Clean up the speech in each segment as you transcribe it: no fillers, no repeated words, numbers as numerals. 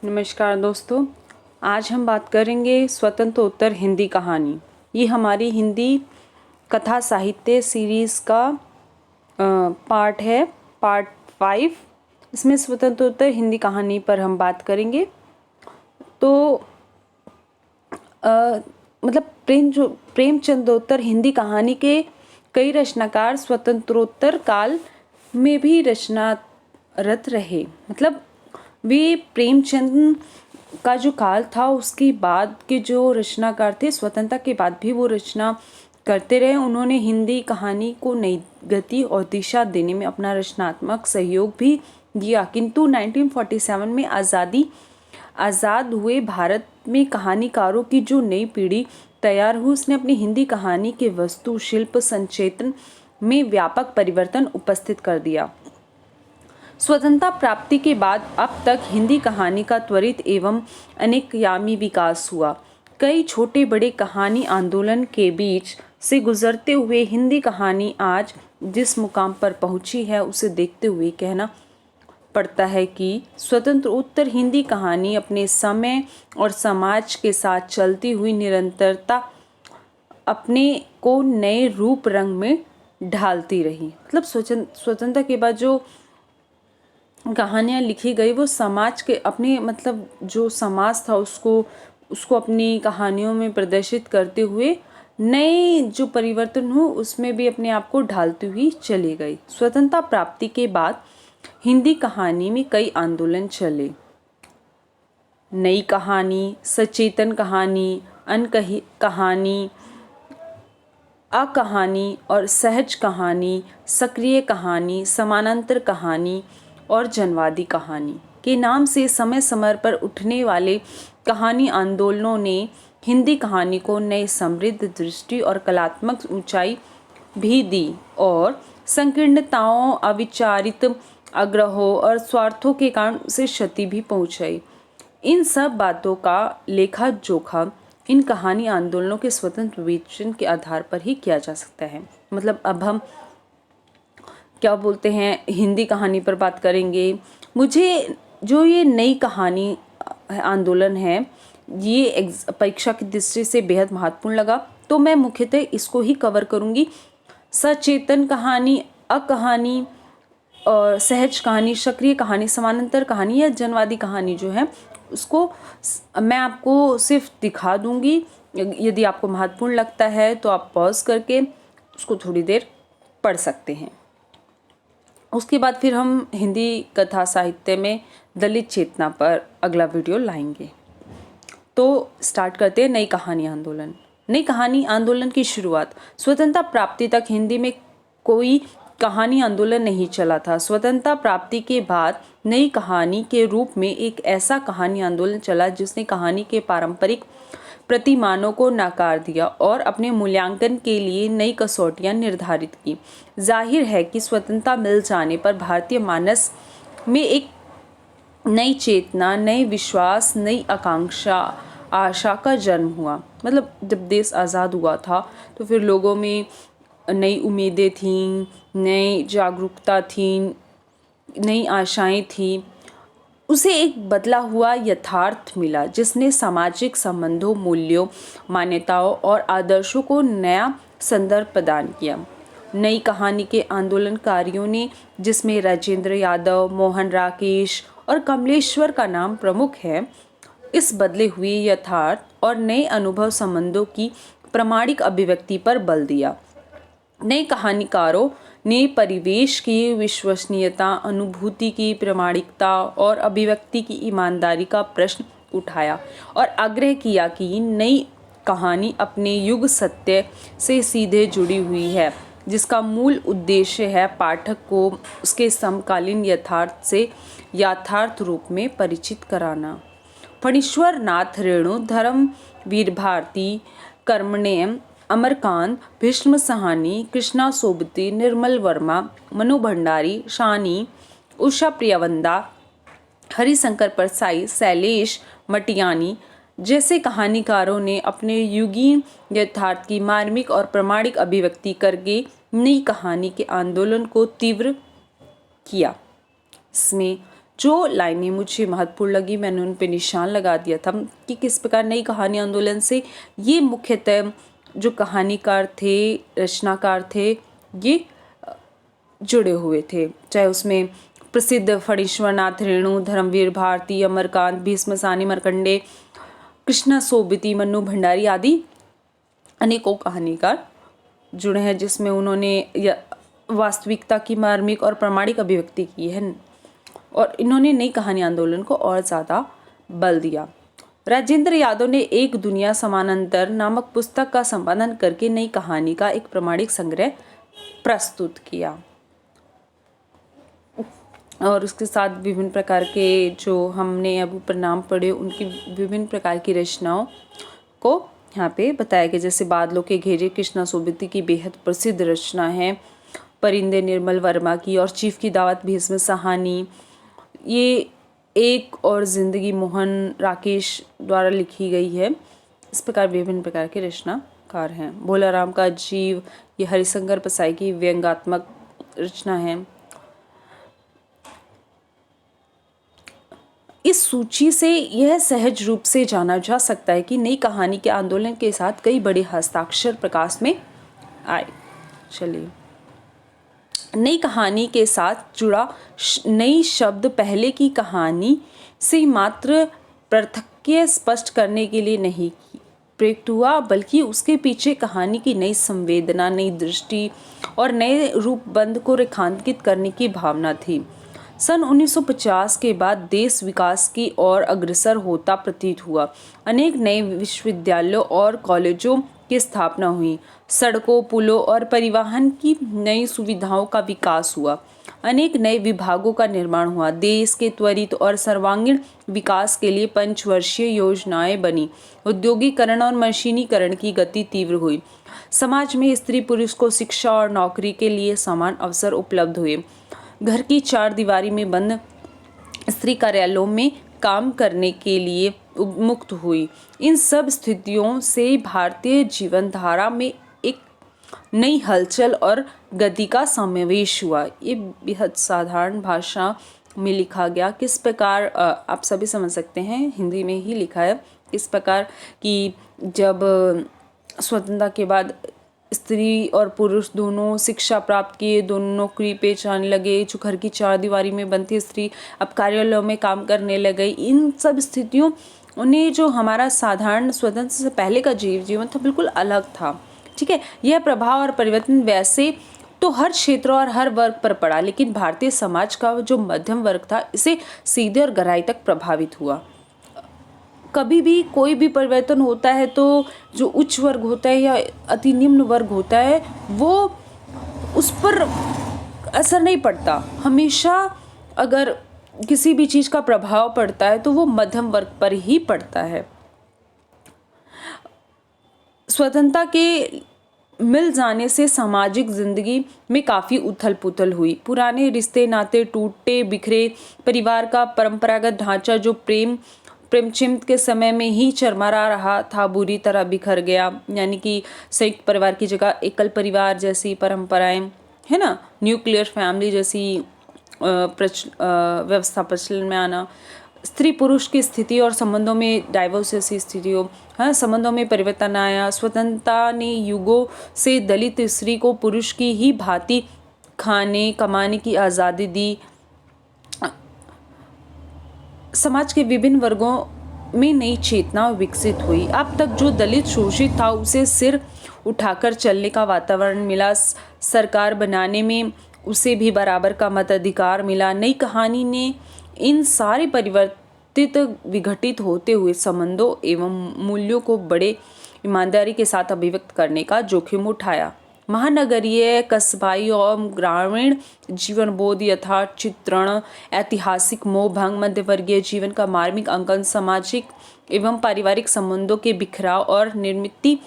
नमस्कार दोस्तों, आज हम बात करेंगे स्वतंत्रोत्तर हिंदी कहानी। ये हमारी हिंदी कथा साहित्य सीरीज़ का पार्ट है, पार्ट 5। इसमें स्वतंत्रोत्तर हिंदी कहानी पर हम बात करेंगे। तो मतलब प्रेमचंदोत्तर हिंदी कहानी के कई रचनाकार स्वतंत्रोत्तर काल में भी रचनारत रहे। मतलब वे प्रेमचंद का जो काल था उसके बाद के जो रचनाकार थे, स्वतंत्रता के बाद भी वो रचना करते रहे। उन्होंने हिंदी कहानी को नई गति और दिशा देने में अपना रचनात्मक सहयोग भी दिया। किंतु 1947 में आज़ाद हुए भारत में कहानीकारों की जो नई पीढ़ी तैयार हुई, उसने अपनी हिंदी कहानी के वस्तु शिल्प संचेतन में व्यापक परिवर्तन उपस्थित कर दिया। स्वतंत्रता प्राप्ति के बाद अब तक हिंदी कहानी का त्वरित एवं अनेकयामी विकास हुआ। कई छोटे बड़े कहानी आंदोलन के बीच से गुजरते हुए हिंदी कहानी आज जिस मुकाम पर पहुंची है, उसे देखते हुए कहना पड़ता है कि स्वतंत्रोत्तर हिंदी कहानी अपने समय और समाज के साथ चलती हुई निरंतरता अपने को नए रूप रंग में ढालती रही। मतलब स्वतंत्रता के बाद जो कहानियाँ लिखी गई वो समाज के अपने मतलब जो समाज था उसको अपनी कहानियों में प्रदर्शित करते हुए नए जो परिवर्तन हो उसमें भी अपने आप को ढालती हुई चली गई। स्वतंत्रता प्राप्ति के बाद हिंदी कहानी में कई आंदोलन चले। नई कहानी, सचेतन कहानी, अनकही कहानी, अकहानी और सहज कहानी, सक्रिय कहानी, समानांतर कहानी और जनवादी कहानी के नाम से समय समय पर उठने वाले कहानी आंदोलनों ने हिंदी कहानी को नई समृद्ध दृष्टि और कलात्मक ऊंचाई भी दी और संकीर्णताओं, अविचारित आग्रहों और स्वार्थों के कारण उसे क्षति भी पहुंचाई। इन सब बातों का लेखा जोखा इन कहानी आंदोलनों के स्वतंत्र विवेचन के आधार पर ही किया जा सकता है। मतलब अब हम क्या बोलते हैं, हिंदी कहानी पर बात करेंगे। मुझे जो ये नई कहानी आंदोलन है, ये परीक्षा की दृष्टि से बेहद महत्वपूर्ण लगा, तो मैं मुख्यतः इसको ही कवर करूँगी। सचेतन कहानी, अकहानी और सहज कहानी, सक्रिय कहानी, समानांतर कहानी या जनवादी कहानी जो है उसको मैं आपको सिर्फ दिखा दूँगी। यदि आपको महत्वपूर्ण लगता है तो आप पॉज करके उसको थोड़ी देर पढ़ सकते हैं। उसके बाद फिर हम हिंदी कथा साहित्य में दलित चेतना पर अगला वीडियो लाएंगे। तो स्टार्ट करते हैं नई कहानी आंदोलन। नई कहानी आंदोलन की शुरुआत। स्वतंत्रता प्राप्ति तक हिंदी में कोई कहानी आंदोलन नहीं चला था। स्वतंत्रता प्राप्ति के बाद नई कहानी के रूप में एक ऐसा कहानी आंदोलन चला जिसने कहानी के पारंपरिक प्रतिमानों को नकार दिया और अपने मूल्यांकन के लिए नई कसौटियां निर्धारित की। जाहिर है कि स्वतंत्रता मिल जाने पर भारतीय मानस में एक नई चेतना, नई विश्वास, नई आकांक्षा, आशा का जन्म हुआ। मतलब जब देश आज़ाद हुआ था तो फिर लोगों में नई उम्मीदें थीं, नई जागरूकता थी, नई आशाएं थी। उसे एक बदला हुआ यथार्थ मिला जिसने सामाजिक संबंधों, मूल्यों, मान्यताओं और आदर्शों को नया संदर्भ प्रदान किया। नई कहानी के आंदोलनकारियों ने, जिसमें राजेंद्र यादव, मोहन राकेश और कमलेश्वर का नाम प्रमुख है, इस बदले हुए यथार्थ और नए अनुभव संबंधों की प्रामाणिक अभिव्यक्ति पर बल दिया। नए कहानीकारों ने परिवेश की विश्वसनीयता, अनुभूति की प्रामाणिकता और अभिव्यक्ति की ईमानदारी का प्रश्न उठाया और आग्रह किया कि नई कहानी अपने युग सत्य से सीधे जुड़ी हुई है, जिसका मूल उद्देश्य है पाठक को उसके समकालीन यथार्थ से यथार्थ रूप में परिचित कराना। फणीश्वर नाथ रेणु, धर्मवीर भारती, कर्मण्यम, अमरकांत, भीष्म सहानी, कृष्णा सोबती, निर्मल वर्मा, मनु भंडारी, शानी, उषा प्रियवंदा, हरिशंकर परसाई, शैलेश मटियानी जैसे कहानीकारों ने अपने युगीन यथार्थ की मार्मिक और प्रामाणिक अभिव्यक्ति करके नई कहानी के आंदोलन को तीव्र किया। इसमें जो लाइनें मुझे महत्वपूर्ण लगी मैंने उन पे निशान लगा दिया था कि किस प्रकार नई कहानी आंदोलन से ये मुख्यतः जो कहानीकार थे, रचनाकार थे, ये जुड़े हुए थे। चाहे उसमें प्रसिद्ध फणीश्वर नाथ रेणु, धर्मवीर भारती, अमरकांत, भीष्म सानी मार्कंडेय, कृष्णा सोबती, मन्नू भंडारी आदि अनेकों कहानीकार जुड़े हैं, जिसमें उन्होंने वास्तविकता की मार्मिक और प्रामाणिक अभिव्यक्ति की है और इन्होंने नई कहानी आंदोलन को और ज़्यादा बल दिया। राजेंद्र यादव ने एक दुनिया समानांतर नामक पुस्तक का संपादन करके नई कहानी का एक प्रामाणिक संग्रह प्रस्तुत किया और उसके साथ विभिन्न प्रकार के जो हमने अब ऊपर नाम पढ़े उनकी विभिन्न प्रकार की रचनाओं को यहाँ पे बताया गया। जैसे बादलों के घेरे कृष्णा सोबती की बेहद प्रसिद्ध रचना है, परिंदे निर्मल वर्मा की, और चीफ की दावत भीष्म साहनी, ये एक और जिंदगी मोहन राकेश द्वारा लिखी गई है। इस प्रकार विभिन्न प्रकार के रचनाकार हैं। भोलाराम का जीव, ये हरिशंकर पसाई की व्यंग्यात्मक रचना है। इस सूची से यह सहज रूप से जाना जा सकता है कि नई कहानी के आंदोलन के साथ कई बड़े हस्ताक्षर प्रकाश में आए। चलिए, नई कहानी के साथ जुड़ा नई शब्द पहले की कहानी से मात्र पार्थक्य स्पष्ट करने के लिए नहीं प्रयुक्त हुआ, बल्कि उसके पीछे कहानी की नई संवेदना, नई दृष्टि और नए रूपबंध को रेखांकित करने की भावना थी। सन 1950 के बाद देश विकास की ओर अग्रसर होता प्रतीत हुआ। अनेक नए विश्वविद्यालयों और कॉलेजों की स्थापना हुई, सड़कों, पुलों और परिवहन की नई सुविधाओं का विकास हुआ, अनेक नए विभागों का निर्माण हुआ। देश के त्वरित और सर्वांगीण विकास के लिए पंचवर्षीय योजनाएं बनी, औद्योगिकरण और मशीनीकरण की गति तीव्र हुई, समाज में स्त्री पुरुष को शिक्षा और नौकरी के लिए समान अवसर उपलब्ध हुए, घर की चार दीवारी में बंद स्त्री कार्यालयों में काम करने के लिए उन्मुक्त हुई। इन सब स्थितियों से भारतीय जीवन धारा में एक नई हलचल और गति का समावेश हुआ। ये बेहद साधारण भाषा में लिखा गया, किस प्रकार आप सभी समझ सकते हैं, हिंदी में ही लिखा है। इस प्रकार कि जब स्वतंत्रता के बाद स्त्री और पुरुष दोनों शिक्षा प्राप्त किए, दोनों नौकरी पे जाने लगे, जो घर की चार दीवारी में बंधी स्त्री अब कार्यालयों में काम करने लग गई। इन सब स्थितियों उन्हें जो हमारा साधारण स्वतंत्र से पहले का जीवन था बिल्कुल अलग था। ठीक है, यह प्रभाव और परिवर्तन वैसे तो हर क्षेत्र और हर वर्ग पर पड़ा, लेकिन भारतीय समाज का जो मध्यम वर्ग था इसे सीधे और गहराई तक प्रभावित हुआ। कभी भी कोई भी परिवर्तन होता है तो जो उच्च वर्ग होता है या अति निम्न वर्ग होता है वो उस पर असर नहीं पड़ता। हमेशा अगर किसी भी चीज़ का प्रभाव पड़ता है तो वो मध्यम वर्ग पर ही पड़ता है। स्वतंत्रता के मिल जाने से सामाजिक जिंदगी में काफ़ी उथल पुथल हुई। पुराने रिश्ते नाते टूटे बिखरे, परिवार का परंपरागत ढांचा जो प्रेमचंद के समय में ही चरमरा रहा था बुरी तरह बिखर गया। यानी कि संयुक्त परिवार की जगह एकल परिवार जैसी परंपराएं, है ना, न्यूक्लियर फैमिली जैसी व्यवस्था प्रचलन में आना, स्त्री पुरुष की स्थिति और संबंधों में डाइवोर्स जैसी स्थितियों, हाँ, संबंधों में परिवर्तन आया। स्वतंत्रता ने युगों से दलित स्त्री को पुरुष की ही भांति खाने कमाने की आज़ादी दी। समाज के विभिन्न वर्गों में नई चेतना विकसित हुई। अब तक जो दलित शोषित था उसे सिर उठाकर चलने का वातावरण मिला, सरकार बनाने में उसे भी बराबर का मताधिकार मिला। नई कहानी ने इन सारे परिवर्तित विघटित होते हुए संबंधों एवं मूल्यों को बड़े ईमानदारी के साथ अभिव्यक्त करने का जोखिम उठाया। महानगरीय, कस्बाई और ग्रामीण जीवन बोध, यथार्थ चित्रण, ऐतिहासिक मोह भंग, मध्यवर्गीय जीवन का मार्मिक अंकन, सामाजिक एवं पारिवारिक संबंधों के बिखराव और निर्मित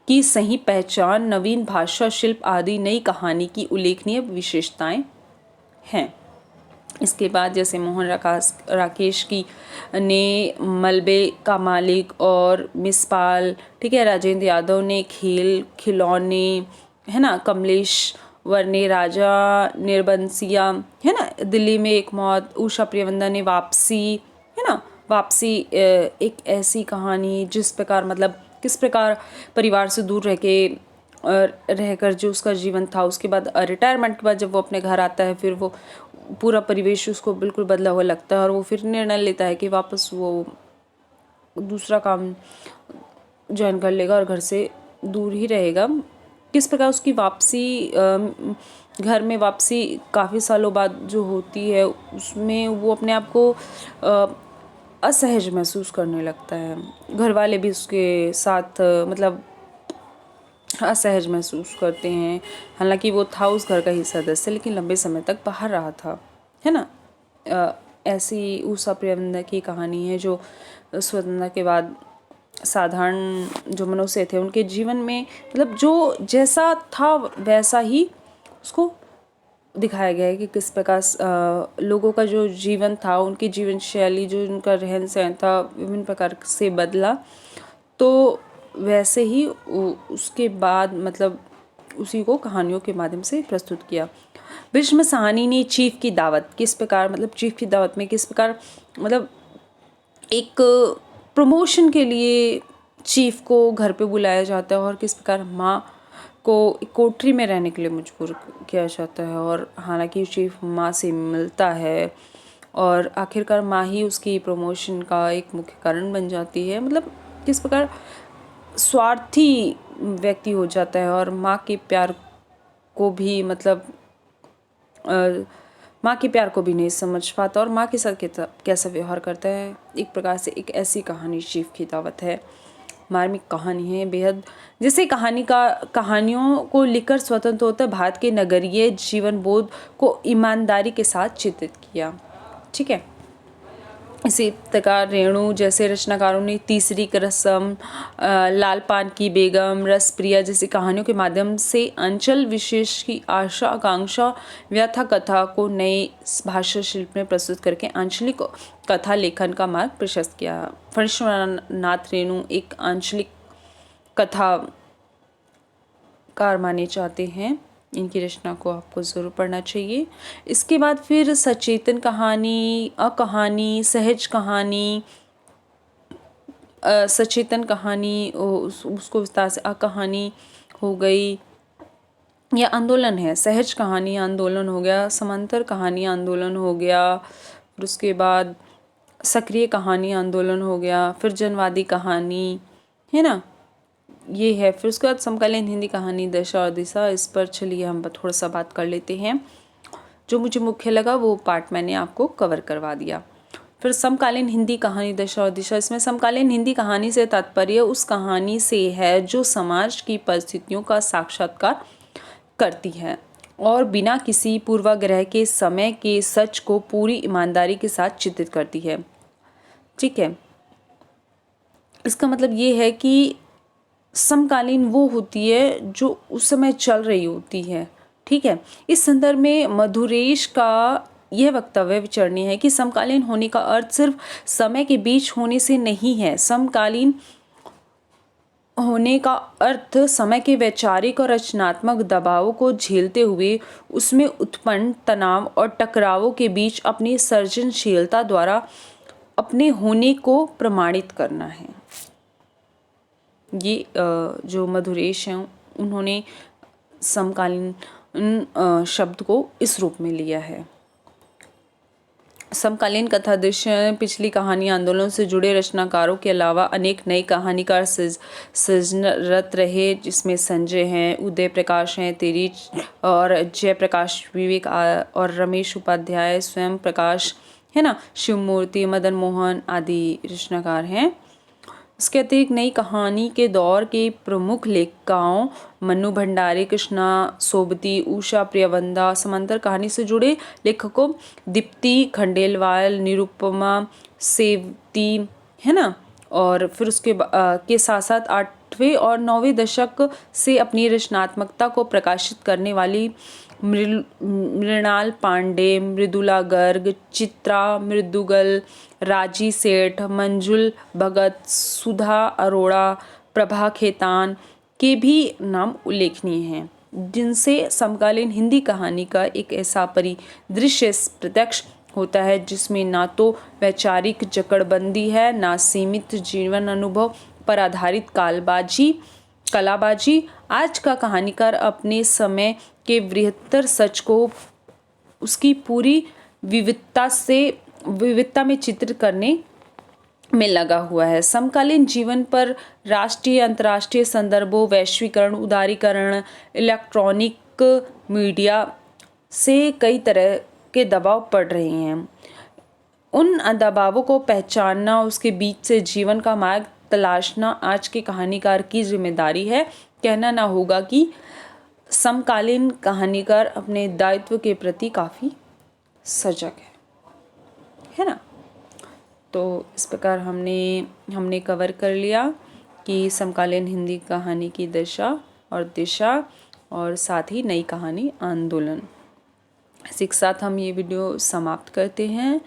की सही पहचान, नवीन भाषा शिल्प आदि नई कहानी की उल्लेखनीय विशेषताएं हैं। इसके बाद जैसे मोहन राकेश की ने मलबे का मालिक और मिस पाल, ठीक है, राजेंद्र यादव ने खेल खिलौने, है ना, कमलेश वर्णे राजा निर्बंसिया, है ना, दिल्ली में एक मौत, उषा प्रियवंदा ने वापसी, है ना, वापसी एक ऐसी कहानी जिस प्रकार मतलब किस प्रकार परिवार से दूर रहकर जो उसका जीवन था, उसके बाद रिटायरमेंट के बाद जब वो अपने घर आता है फिर वो पूरा परिवेश उसको बिल्कुल बदला हुआ लगता है और वो फिर निर्णय लेता है कि वापस वो दूसरा काम ज्वाइन कर लेगा और घर से दूर ही रहेगा। किस प्रकार उसकी वापसी घर में वापसी काफ़ी सालों बाद जो होती है उसमें वो अपने आप को असहज महसूस करने लगता है। घर वाले भी उसके साथ मतलब असहज महसूस करते हैं। हालांकि वो था उस घर का ही सदस्य लेकिन लंबे समय तक बाहर रहा था, है ना। ऐसी उषा प्रियवंदा की कहानी है जो स्वतंत्रता के बाद साधारण जो मनुष्य थे उनके जीवन में मतलब जो जैसा था वैसा ही उसको दिखाया गया है कि किस प्रकार लोगों का जो जीवन था, उनकी जीवन शैली, जो उनका रहन सहन था विभिन्न प्रकार से बदला। तो वैसे ही उसके बाद मतलब उसी को कहानियों के माध्यम से प्रस्तुत किया। भीष्म साहनी ने चीफ की दावत किस प्रकार मतलब चीफ की दावत में किस प्रकार मतलब एक प्रमोशन के लिए चीफ को घर पे बुलाया जाता है और किस प्रकार माँ को एक कोठरी में रहने के लिए मजबूर किया जाता है और हालांकि चीफ माँ से मिलता है और आखिरकार माँ ही उसकी प्रमोशन का एक मुख्य कारण बन जाती है। मतलब किस प्रकार स्वार्थी व्यक्ति हो जाता है और माँ के प्यार को भी मतलब माँ के प्यार को भी नहीं समझ पाता और माँ के साथ कैसा व्यवहार करता है। एक प्रकार से एक ऐसी कहानी चीफ की दावत है। मार्मिक कहानी है बेहद, जिसे कहानियों को लिखकर स्वतंत्रता भारत के नगरीय जीवन बोध को ईमानदारी के साथ चित्रित किया। ठीक है, इसी प्रकार रेणु जैसे रचनाकारों ने तीसरी रस्म, लाल पान की बेगम, रसप्रिया जैसी कहानियों के माध्यम से अंचल विशेष की आशा आकांक्षा व्यथा कथा को नए भाषा शिल्प में प्रस्तुत करके आंचलिक कथा लेखन का मार्ग प्रशस्त किया। फणीश्वरनाथ रेणु एक आंचलिक कथाकार माने जाते हैं। इनकी रचना को आपको ज़रूर पढ़ना चाहिए। इसके बाद फिर सचेतन कहानी, अकहानी, सहज कहानी, सचेतन कहानी उसको विस्तार से अकहानी हो गई या आंदोलन है, सहज कहानी आंदोलन हो गया, समांतर कहानी आंदोलन हो गया, फिर उसके बाद सक्रिय कहानी आंदोलन हो गया, फिर जनवादी कहानी, है ना, ये है। फिर उसके बाद समकालीन हिंदी कहानी दशा और दिशा। इस पर चलिए हम थोड़ा सा बात कर लेते हैं। जो मुझे मुख्य लगा वो पार्ट मैंने आपको कवर करवा दिया। फिर समकालीन हिंदी कहानी दशा और दिशा। इसमें समकालीन हिंदी कहानी से तात्पर्य उस कहानी से है जो समाज की परिस्थितियों का साक्षात्कार करती है और बिना किसी पूर्वाग्रह के समय के सच को पूरी ईमानदारी के साथ चित्रित करती है। ठीक है, इसका मतलब ये है कि समकालीन वो होती है जो उस समय चल रही होती है। ठीक है, इस संदर्भ में मधुरेश का यह वक्तव्य विचारणीय है कि समकालीन होने का अर्थ सिर्फ समय के बीच होने से नहीं है। समकालीन होने का अर्थ समय के वैचारिक और रचनात्मक दबावों को झेलते हुए उसमें उत्पन्न तनाव और टकरावों के बीच अपनी सृजनशीलता द्वारा अपने होने को प्रमाणित करना है। ये जो मधुरेश हैं उन्होंने समकालीन शब्द को इस रूप में लिया है। समकालीन कथा दृश्य पिछली कहानी आंदोलन से जुड़े रचनाकारों के अलावा अनेक नए कहानीकार सृजनरत रहे, जिसमें संजय हैं, उदय प्रकाश हैं, तेरीज और जयप्रकाश विवेक और रमेश उपाध्याय, स्वयं प्रकाश, है ना, शिवमूर्ति, मदन मोहन आदि रचनाकार हैं। इसके अतिरिक्त नई कहानी के दौर के प्रमुख लेखिकाओं मन्नू भंडारी, कृष्णा सोबती, उषा प्रियवंदा, समांतर कहानी से जुड़े लेखकों दीप्ति खंडेलवाल, निरुपमा सेवती, है ना, और फिर उसके के साथ साथ 8वें और 9वें दशक से अपनी रचनात्मकता को प्रकाशित करने वाली मृणाल पांडे, मृदुला गर्ग, चित्रा मृदुगल, राजी सेठ, मंजुल भगत, सुधा अरोड़ा, प्रभा खेतान के भी नाम उल्लेखनीय हैं। जिनसे समकालीन हिंदी कहानी का एक ऐसा परिदृश्य प्रत्यक्ष होता है जिसमें ना तो वैचारिक जकड़बंदी है, ना सीमित जीवन अनुभव पर आधारित कलाबाजी। आज का कहानीकार अपने समय के बृहत्तर सच को उसकी पूरी विविधता में चित्रित करने में लगा हुआ है। समकालीन जीवन पर राष्ट्रीय अंतर्राष्ट्रीय संदर्भों, वैश्वीकरण, उदारीकरण, इलेक्ट्रॉनिक मीडिया से कई तरह के दबाव पड़ रहे हैं। उन दबावों को पहचानना, उसके बीच से जीवन का मार्ग तलाशना आज के कहानीकार की जिम्मेदारी है। कहना ना होगा कि समकालीन कहानीकार अपने दायित्व के प्रति काफ़ी सजग है ना। तो इस प्रकार हमने कवर कर लिया कि समकालीन हिंदी कहानी की दशा और दिशा और साथ ही नई कहानी आंदोलन। इसी के साथ हम ये वीडियो समाप्त करते हैं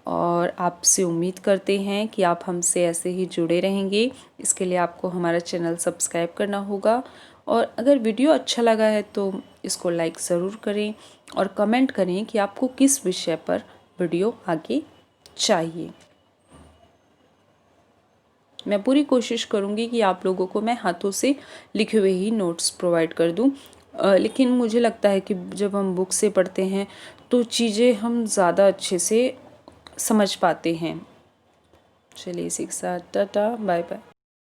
और आपसे उम्मीद करते हैं कि आप हमसे ऐसे ही जुड़े रहेंगे। इसके लिए आपको हमारा चैनल सब्सक्राइब करना होगा और अगर वीडियो अच्छा लगा है तो इसको लाइक ज़रूर करें और कमेंट करें कि आपको किस विषय पर वीडियो आगे चाहिए। मैं पूरी कोशिश करूँगी कि आप लोगों को मैं हाथों से लिखे हुए ही नोट्स प्रोवाइड कर दूँ, लेकिन मुझे लगता है कि जब हम बुक से पढ़ते हैं तो चीज़ें हम ज़्यादा अच्छे से समझ पाते हैं। चलिए इसी के साथ टाटा बाय बाय।